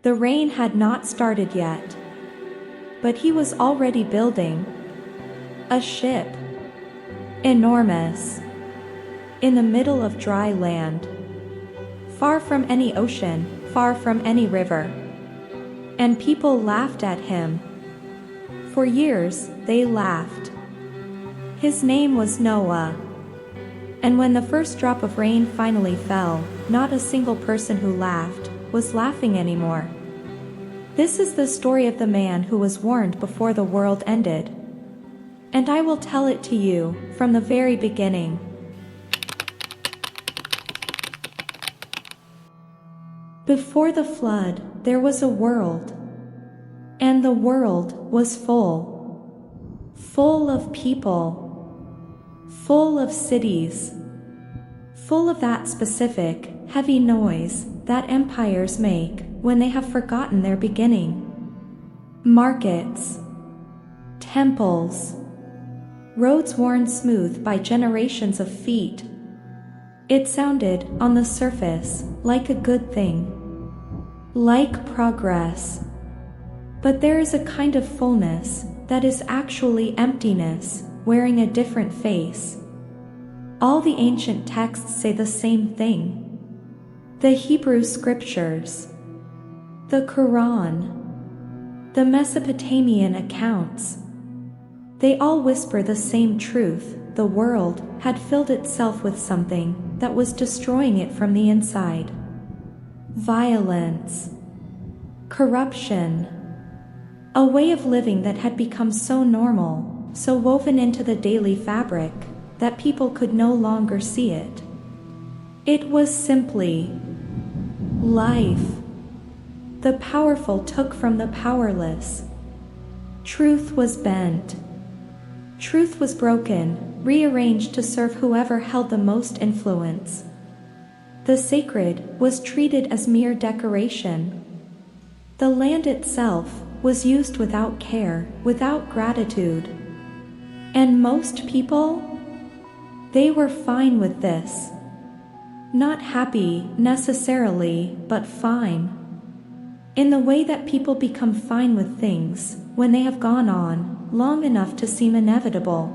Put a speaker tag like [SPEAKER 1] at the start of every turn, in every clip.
[SPEAKER 1] The rain had not started yet, but he was already building a ship, enormous, in the middle of dry land, far from any ocean, far from any river. And people laughed at him. For years, they laughed. His name was Noah. And when the first drop of rain finally fell, not a single person who laughed was laughing anymore. This is the story of the man who was warned before the world ended. And I will tell it to you from the very beginning. Before the flood, there was a world. And the world was full of people, full of cities, full of that specific, heavy noise that empires make when they have forgotten their beginning. Markets, temples, roads worn smooth by generations of feet. It sounded, on the surface, like a good thing, like progress. But there is a kind of fullness that is actually emptiness, wearing a different face. All the ancient texts say the same thing. The Hebrew scriptures, the Quran, the Mesopotamian accounts, they all whisper the same truth. The world had filled itself with something that was destroying it from the inside. Violence, corruption, a way of living that had become so normal, so woven into the daily fabric, that people could no longer see it. It was simply life. The powerful took from the powerless. Truth was bent. Truth was broken, rearranged to serve whoever held the most influence. The sacred was treated as mere decoration. The land itself was used without care, without gratitude. And most people? They were fine with this. Not happy, necessarily, but fine. In the way that people become fine with things when they have gone on long enough to seem inevitable.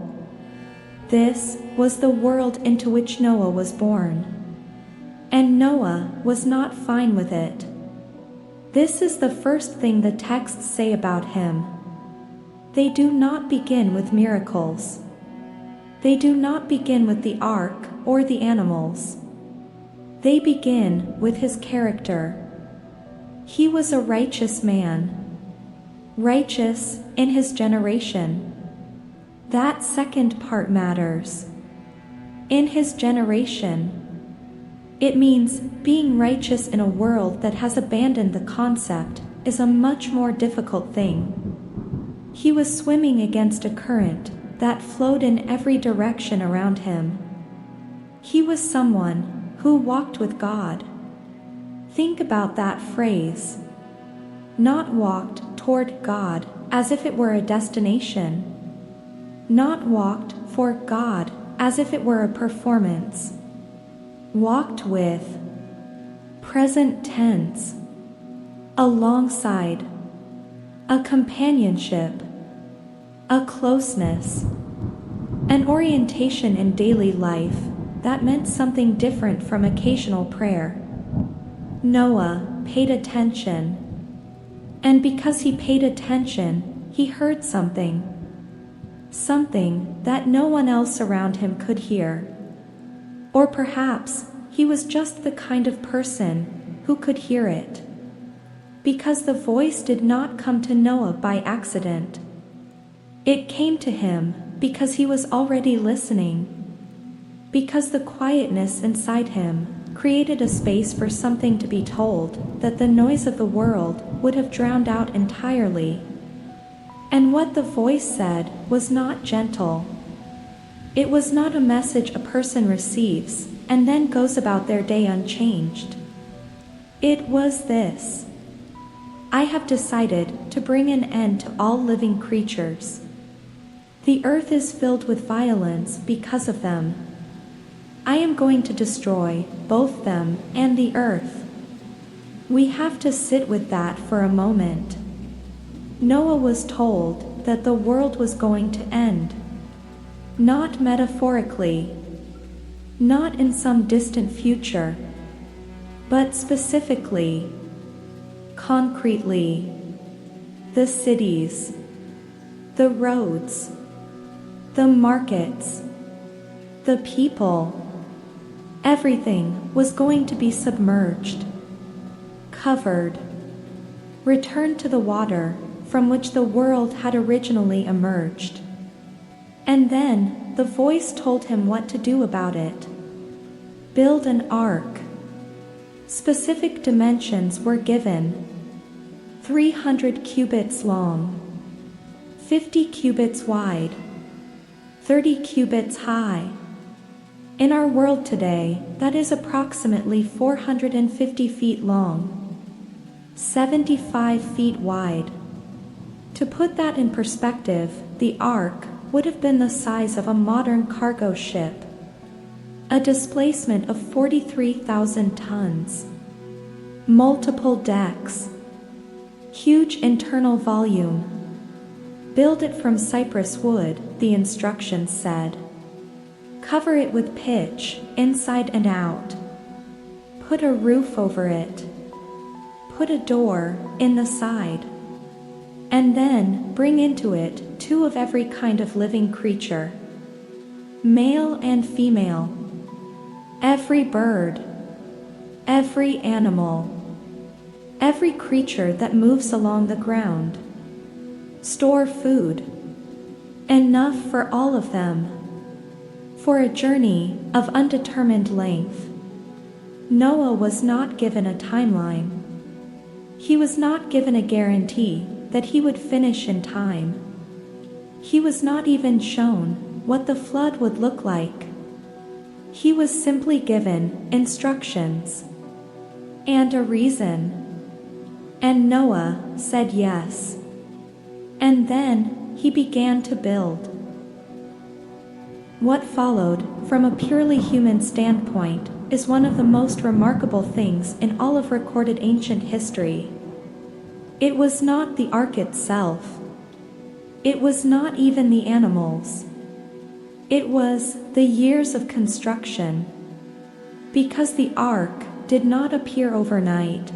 [SPEAKER 1] This was the world into which Noah was born. And Noah was not fine with it. This is the first thing the texts say about him. They do not begin with miracles. They do not begin with the ark or the animals. They begin with his character. He was a righteous man. Righteous in his generation. That second part matters. In his generation. It means being righteous in a world that has abandoned the concept is a much more difficult thing. He was swimming against a current that flowed in every direction around him. He was someone who walked with God. Think about that phrase. Not walked toward God as if it were a destination. Not walked for God as if it were a performance. Walked with, present tense, alongside, a companionship, a closeness, an orientation in daily life that meant something different from occasional prayer. Noah paid attention. And because he paid attention, he heard something. Something that no one else around him could hear. Or perhaps he was just the kind of person who could hear it. Because the voice did not come to Noah by accident. It came to him because he was already listening. Because the quietness inside him created a space for something to be told that the noise of the world would have drowned out entirely. And what the voice said was not gentle. It was not a message a person receives and then goes about their day unchanged. It was this: I have decided to bring an end to all living creatures. The earth is filled with violence because of them. I am going to destroy both them and the earth. We have to sit with that for a moment. Noah was told that the world was going to end. Not metaphorically, not in some distant future, but specifically, concretely. The cities, the roads, the markets, the people, everything was going to be submerged, covered, returned to the water from which the world had originally emerged. And then the voice told him what to do about it. Build an ark. Specific dimensions were given: 300 cubits long, 50 cubits wide, 30 cubits high. In our world today, that is approximately 450 feet long, 75 feet wide. To put that in perspective, the ark would have been the size of a modern cargo ship. A displacement of 43,000 tons. Multiple decks. Huge internal volume. Build it from cypress wood, the instructions said. Cover it with pitch, inside and out. Put a roof over it. Put a door in the side. And then bring into it 2 of every kind of living creature. Male and female. Every bird. Every animal. Every creature that moves along the ground. Store food. Enough for all of them. For a journey of undetermined length. Noah was not given a timeline. He was not given a guarantee that he would finish in time. He was not even shown what the flood would look like. He was simply given instructions and a reason. And Noah said yes. And then he began to build. What followed, from a purely human standpoint, is one of the most remarkable things in all of recorded ancient history. It was not the ark itself. It was not even the animals. It was the years of construction. Because the ark did not appear overnight.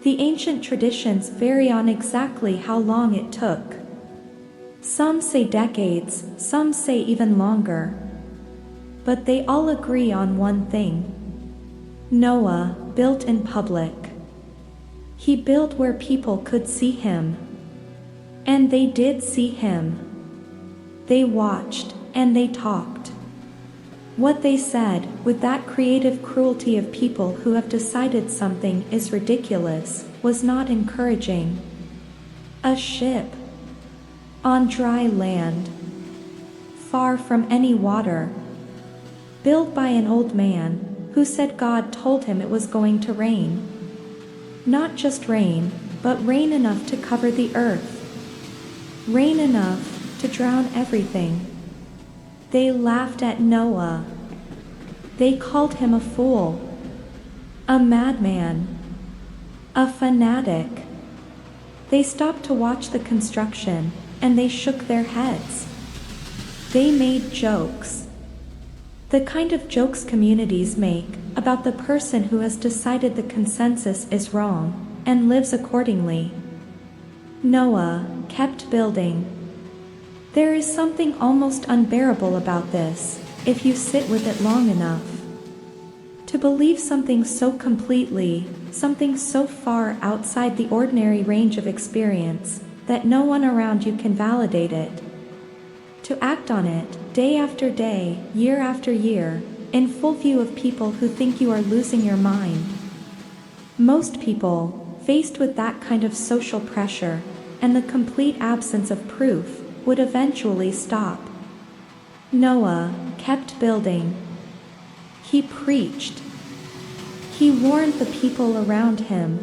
[SPEAKER 1] The ancient traditions vary on exactly how long it took. Some say decades, some say even longer. But they all agree on one thing. Noah built in public. He built where people could see him. And they did see him. They watched, and they talked. What they said, with that creative cruelty of people who have decided something is ridiculous, was not encouraging. A ship. On dry land. Far from any water. Built by an old man, who said God told him it was going to rain. Not just rain, but rain enough to cover the earth. Rain enough to drown everything. They laughed at Noah. They called him a fool. A madman. A fanatic. They stopped to watch the construction, and they shook their heads. They made jokes. The kind of jokes communities make about the person who has decided the consensus is wrong and lives accordingly. Noah kept building. There is something almost unbearable about this, if you sit with it long enough. To believe something so completely, something so far outside the ordinary range of experience, that no one around you can validate it. To act on it, day after day, year after year, in full view of people who think you are losing your mind. Most people, faced with that kind of social pressure, and the complete absence of proof, would eventually stop. Noah kept building. He preached. He warned the people around him.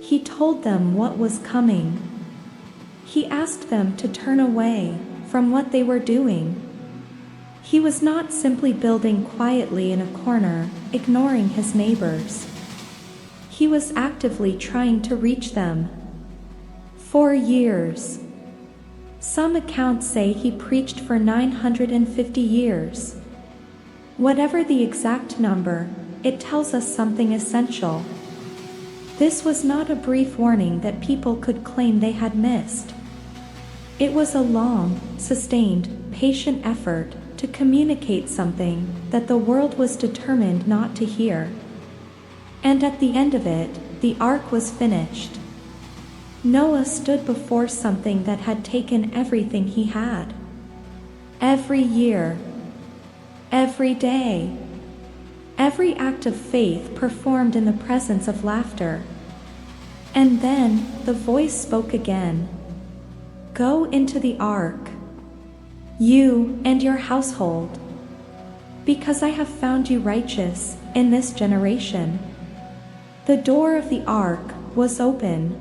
[SPEAKER 1] He told them what was coming. He asked them to turn away from what they were doing. He was not simply building quietly in a corner, ignoring his neighbors. He was actively trying to reach them. For years. Some accounts say he preached for 950 years. Whatever the exact number, it tells us something essential. This was not a brief warning that people could claim they had missed. It was a long, sustained, patient effort to communicate something that the world was determined not to hear. And at the end of it, the ark was finished. Noah stood before something that had taken everything he had. Every year, every day, every act of faith performed in the presence of laughter. And then the voice spoke again. Go into the ark, you and your household, because I have found you righteous in this generation. The door of the ark was open,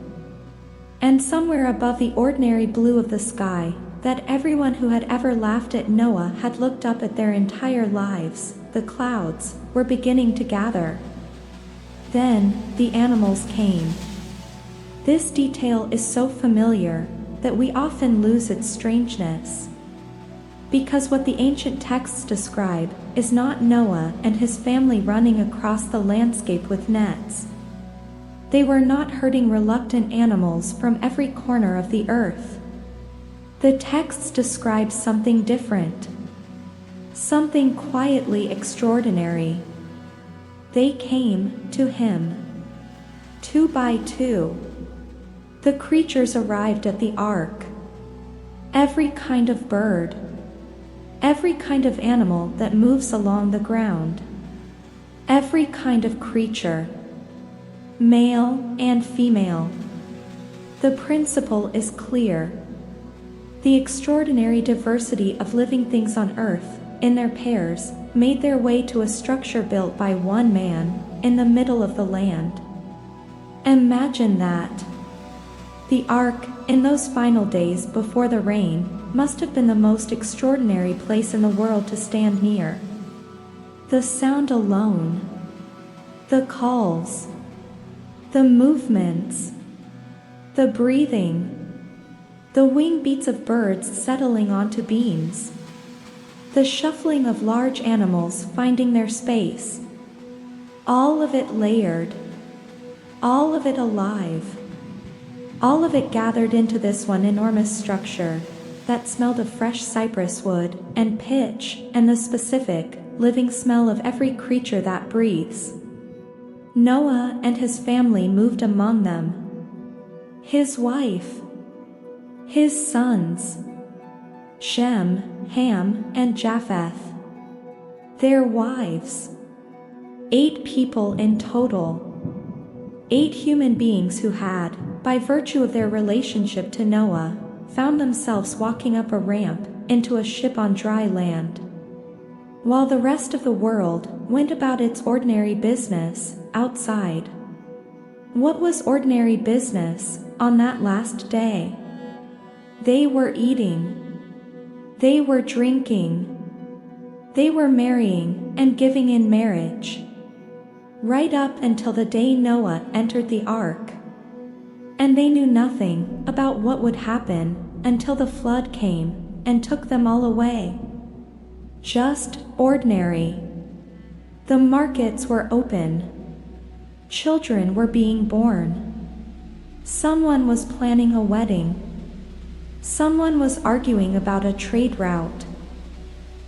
[SPEAKER 1] and somewhere above the ordinary blue of the sky that everyone who had ever laughed at Noah had looked up at their entire lives, the clouds were beginning to gather. Then the animals came. This detail is so familiar that we often lose its strangeness. Because what the ancient texts describe is not Noah and his family running across the landscape with nets. They were not herding reluctant animals from every corner of the earth. The texts describe something different. Something quietly extraordinary. They came to him. 2 by 2. The creatures arrived at the ark. Every kind of bird. Every kind of animal that moves along the ground. Every kind of creature. Male and female. The principle is clear. The extraordinary diversity of living things on earth, in their pairs, made their way to a structure built by one man, in the middle of the land. Imagine that. The ark, in those final days before the rain, must have been the most extraordinary place in the world to stand near. The sound alone. The calls. The movements. The breathing. The wing beats of birds settling onto beams. The shuffling of large animals finding their space. All of it layered. All of it alive. All of it gathered into this one enormous structure that smelled of fresh cypress wood and pitch and the specific, living smell of every creature that breathes. Noah and his family moved among them. His wife. His sons. Shem, Ham, and Japheth. Their wives. 8 people in total. 8 human beings who had, by virtue of their relationship to Noah, found themselves walking up a ramp into a ship on dry land. While the rest of the world went about its ordinary business outside. What was ordinary business on that last day? They were eating. They were drinking. They were marrying and giving in marriage. Right up until the day Noah entered the ark. And they knew nothing about what would happen until the flood came and took them all away. Just ordinary. The markets were open. Children were being born. Someone was planning a wedding. Someone was arguing about a trade route.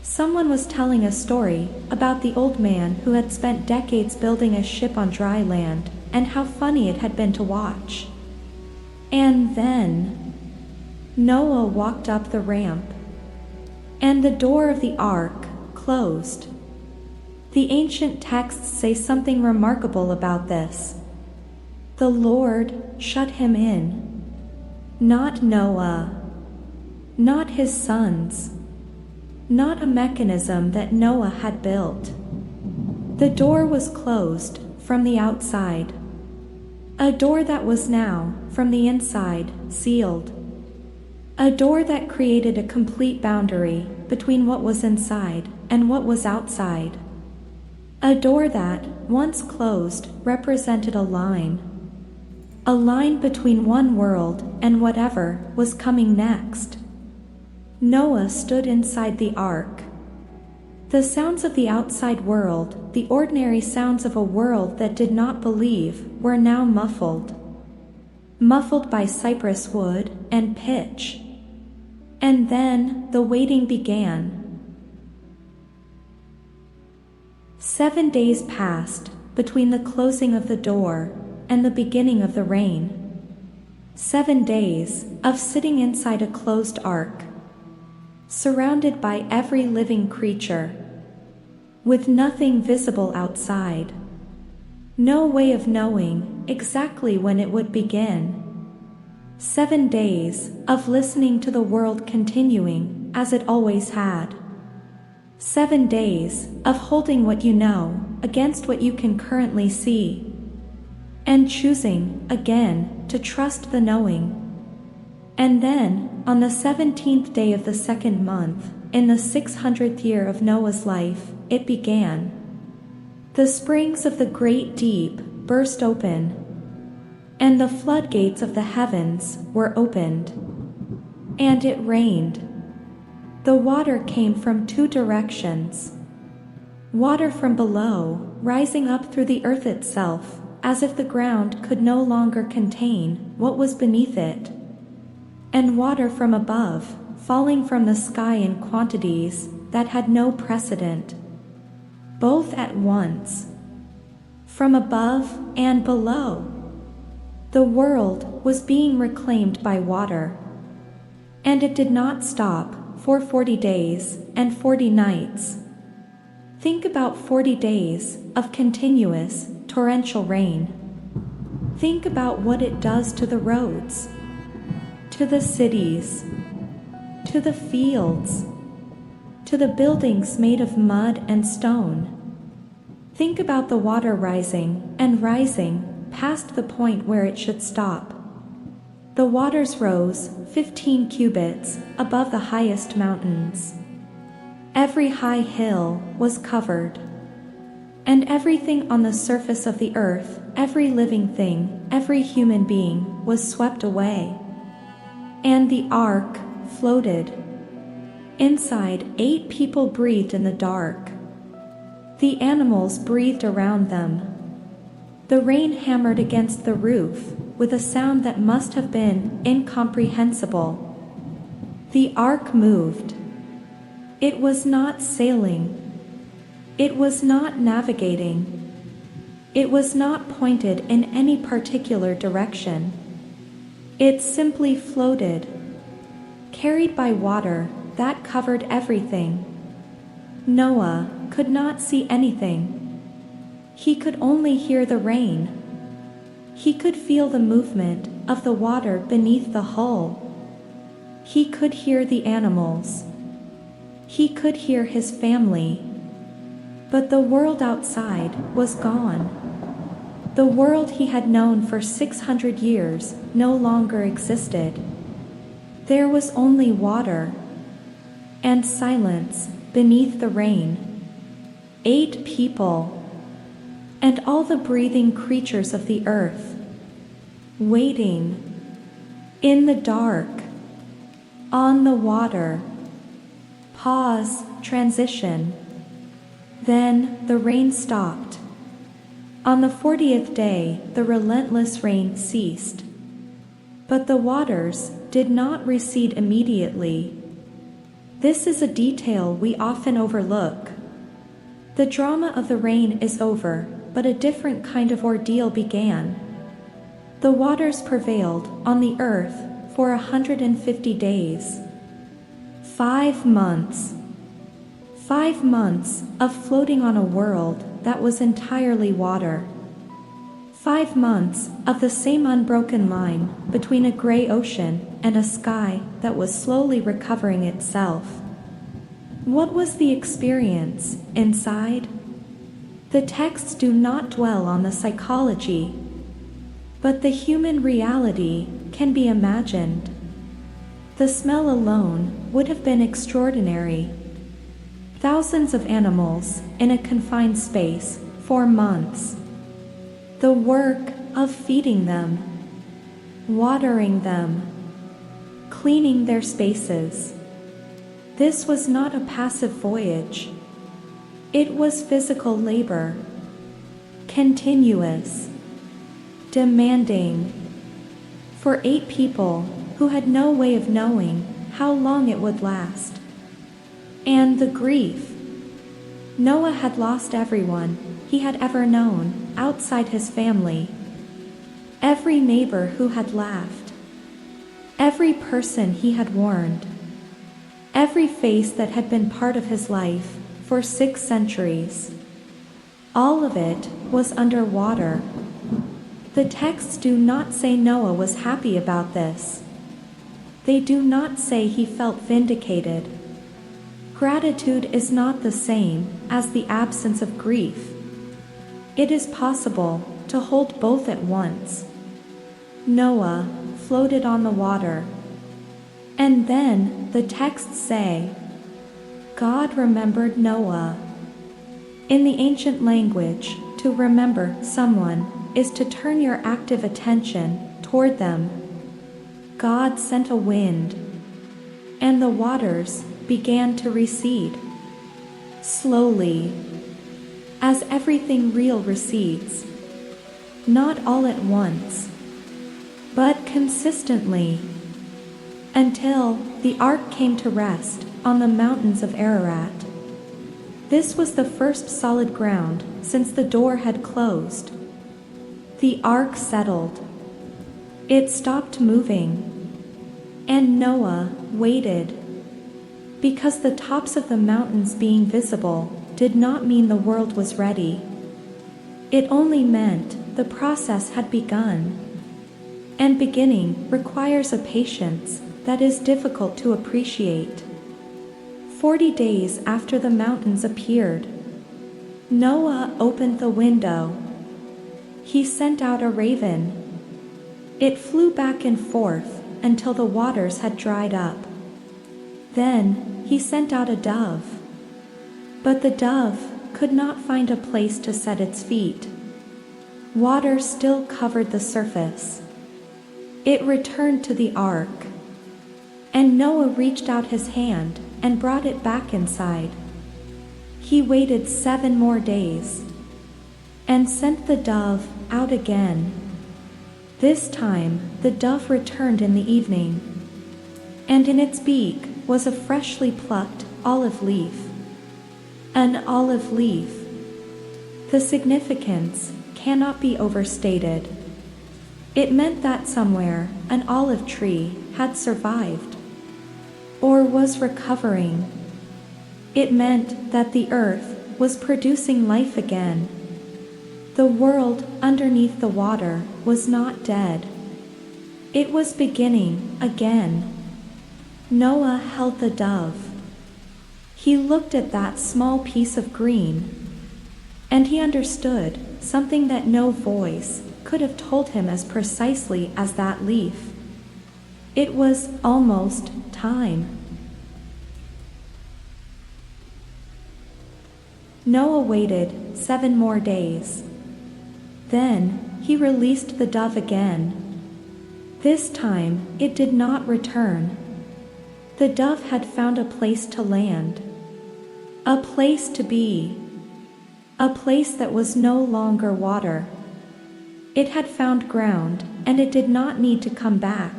[SPEAKER 1] Someone was telling a story about the old man who had spent decades building a ship on dry land and how funny it had been to watch. And then Noah walked up the ramp, and the door of the ark closed. The ancient texts say something remarkable about this. The Lord shut him in. Not Noah. Not his sons. Not a mechanism that Noah had built. The door was closed from the outside. A door that was now, from the inside, sealed. A door that created a complete boundary between what was inside and what was outside. A door that, once closed, represented a line. A line between one world and whatever was coming next. Noah stood inside the ark. The sounds of the outside world, the ordinary sounds of a world that did not believe, were now muffled. Muffled by cypress wood and pitch. And then the waiting began. 7 days passed between the closing of the door and the beginning of the rain. 7 days of sitting inside a closed ark, surrounded by every living creature, with nothing visible outside. No way of knowing exactly when it would begin. 7 days of listening to the world continuing as it always had. 7 days of holding what you know against what you can currently see, and choosing again to trust the knowing. And then, on the 17th day of the 2nd month, in the 600th year of Noah's life, it began. The springs of the great deep burst open, and the floodgates of the heavens were opened. And it rained. The water came from 2 directions. Water from below, rising up through the earth itself, as if the ground could no longer contain what was beneath it. And water from above, falling from the sky in quantities that had no precedent. Both at once. From above and below. The world was being reclaimed by water. And it did not stop for 40 days and 40 nights. Think about 40 days of continuous, torrential rain. Think about what it does to the roads, to the cities, to the fields, to the buildings made of mud and stone. Think about the water rising and rising past the point where it should stop. The waters rose 15 cubits above the highest mountains. Every high hill was covered. And everything on the surface of the earth, every living thing, every human being, was swept away. And the ark floated. Inside, 8 people breathed in the dark. The animals breathed around them. The rain hammered against the roof with a sound that must have been incomprehensible. The ark moved. It was not sailing. It was not navigating. It was not pointed in any particular direction. It simply floated, carried by water that covered everything. Noah could not see anything. He could only hear the rain. He could feel the movement of the water beneath the hull. He could hear the animals. He could hear his family. But the world outside was gone. The world he had known for 600 years no longer existed. There was only water and silence beneath the rain. 8 people and all the breathing creatures of the earth, waiting in the dark, on the water. Pause, transition. Then the rain stopped. On the 40th day, the relentless rain ceased. But the waters did not recede immediately. This is a detail we often overlook. The drama of the rain is over, but a different kind of ordeal began. The waters prevailed on the earth for 150 days. 5 months. 5 months of floating on a world that was entirely water. 5 months of the same unbroken line between a gray ocean and a sky that was slowly recovering itself. What was the experience inside? The texts do not dwell on the psychology, but the human reality can be imagined. The smell alone would have been extraordinary. thousands of animals in a confined space for months. The work of feeding them, watering them, cleaning their spaces. This was not a passive voyage. It was physical labor. Continuous. Demanding. For 8 people who had no way of knowing how long it would last. And the grief. Noah had lost everyone he had ever known outside his family. Every neighbor who had laughed. Every person he had warned. Every face that had been part of his life for 6 centuries. All of it was under water. The texts do not say Noah was happy about this. They do not say he felt vindicated. Gratitude is not the same as the absence of grief. It is possible to hold both at once. Noah floated on the water. And then the texts say, God remembered Noah. In the ancient language, to remember someone is to turn your active attention toward them. God sent a wind, and the waters began to recede. Slowly, as everything real recedes. Not all at once, but consistently. Until the ark came to rest on the mountains of Ararat. This was the first solid ground since the door had closed. The ark settled. It stopped moving. And Noah waited. Because the tops of the mountains being visible did not mean the world was ready. It only meant the process had begun. And beginning requires a patience that is difficult to appreciate. 40 days after the mountains appeared, Noah opened the window. He sent out a raven. It flew back and forth until the waters had dried up. Then he sent out a dove. But the dove could not find a place to set its feet. Water still covered the surface. It returned to the ark. And Noah reached out his hand and brought it back inside. He waited 7 more days and sent the dove out again. This time the dove returned in the evening, and in its beak was a freshly plucked olive leaf. An olive leaf. The significance cannot be overstated. It meant that somewhere an olive tree had survived, or was recovering. It meant that the earth was producing life again. The world underneath the water was not dead. It was beginning again. Noah held the dove. He looked at that small piece of green, and he understood something that no voice could have told him as precisely as that leaf. It was almost time. Noah waited 7 more days. Then he released the dove again. This time it did not return. The dove had found a place to land, a place to be, a place that was no longer water. It had found ground, and it did not need to come back.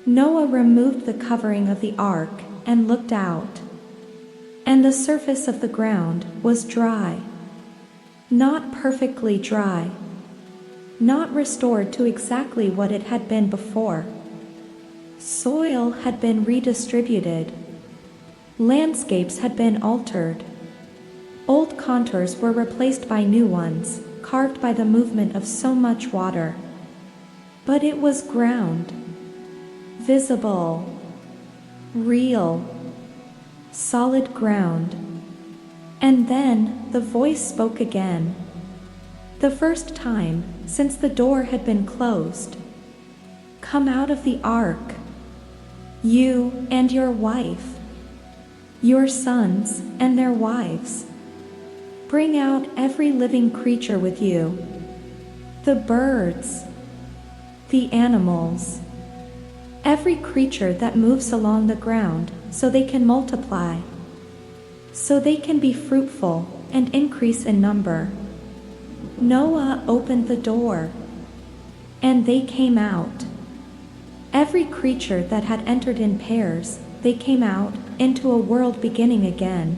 [SPEAKER 1] Noah removed the covering of the ark and looked out. And the surface of the ground was dry. Not perfectly dry. Not restored to exactly what it had been before. Soil had been redistributed. Landscapes had been altered. Old contours were replaced by new ones, carved by the movement of so much water. But it was ground. Visible. Real. Solid ground. And then the voice spoke again. The first time since the door had been closed. Come out of the ark. You and your wife. your sons and their wives. Bring out every living creature with you, the birds, the animals, every creature that moves along the ground, so they can multiply, so they can be fruitful and increase in number. Noah opened the door, and they came out. Every creature that had entered in pairs, they came out into a world beginning again.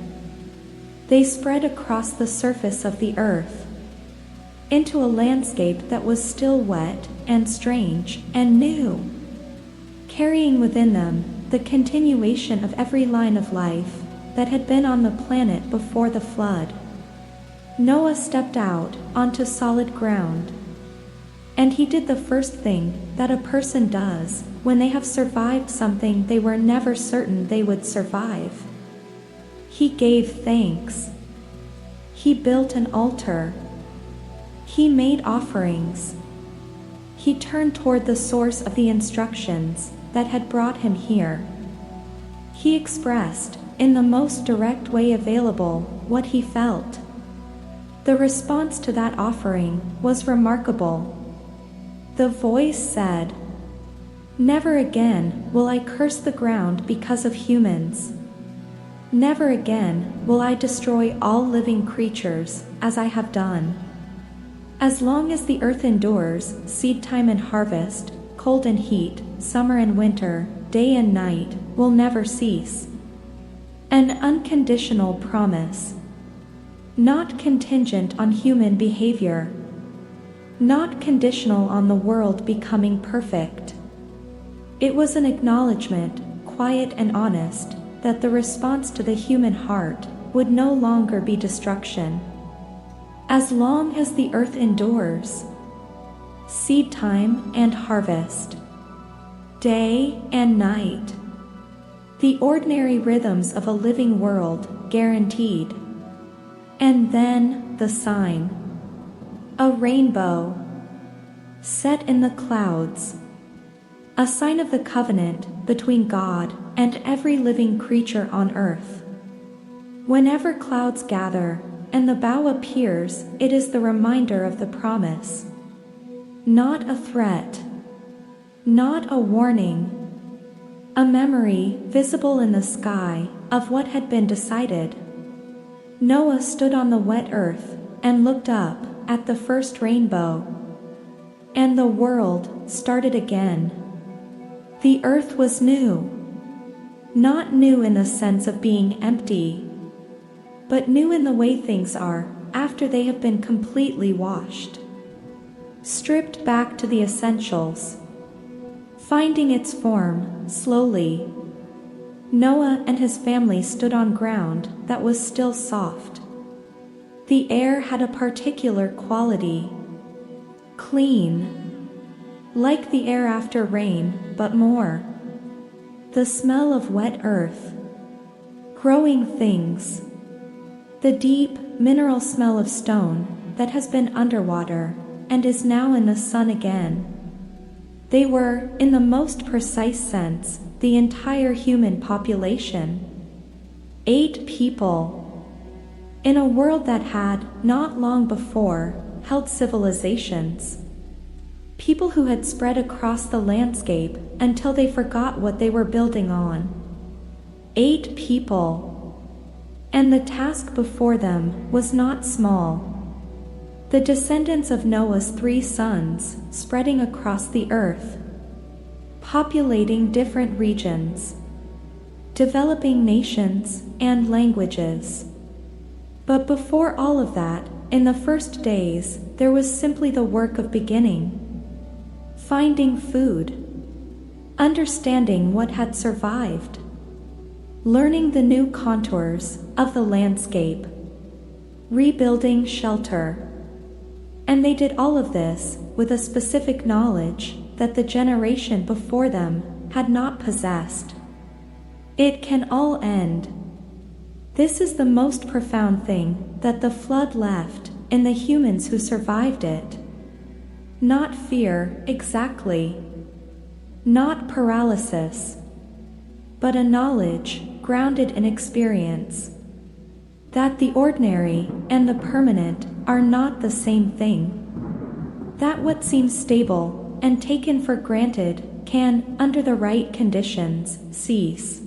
[SPEAKER 1] They spread across the surface of the earth, into a landscape that was still wet and strange and new, carrying within them the continuation of every line of life that had been on the planet before the flood. Noah stepped out onto solid ground, and he did the first thing that a person does when they have survived something they were never certain they would survive. He gave thanks. He built an altar. He made offerings. He turned toward the source of the instructions that had brought him here. He expressed, in the most direct way available, what he felt. The response to that offering was remarkable. The voice said, "Never again will I curse the ground because of humans. Never again will I destroy all living creatures as I have done. As long as the earth endures, seed time and harvest, cold and heat, summer and winter, day and night, will never cease." An unconditional promise. Not contingent on human behavior. Not conditional on the world becoming perfect. It was an acknowledgement, quiet and honest, that the response to the human heart would no longer be destruction. As long as the earth endures, seed time and harvest, day and night, the ordinary rhythms of a living world guaranteed. And then the sign. A rainbow, set in the clouds. A sign of the covenant between God and every living creature on earth. Whenever clouds gather and the bow appears, it is the reminder of the promise. Not a threat. Not a warning. A memory visible in the sky of what had been decided. Noah stood on the wet earth and looked up at the first rainbow. And the world started again. The earth was new. Not new in the sense of being empty, but new in the way things are after they have been completely washed. Stripped back to the essentials. Finding its form, slowly. Noah and his family stood on ground that was still soft. The air had a particular quality. Clean. Like the air after rain, but more. The smell of wet earth. Growing things. The deep, mineral smell of stone that has been underwater and is now in the sun again. They were, in the most precise sense, the entire human population. 8 people. In a world that had, not long before, held civilizations. People who had spread across the landscape until they forgot what they were building on. 8 people. And the task before them was not small. The descendants of Noah's 3 sons, spreading across the earth, populating different regions, developing nations and languages. But before all of that, in the first days, there was simply the work of beginning. Finding food, understanding what had survived, learning the new contours of the landscape, rebuilding shelter. And they did all of this with a specific knowledge that the generation before them had not possessed. It can all end. This is the most profound thing that the flood left in the humans who survived it. Not fear, exactly. Not paralysis. But a knowledge grounded in experience. That the ordinary and the permanent are not the same thing. That what seems stable and taken for granted can, under the right conditions, cease.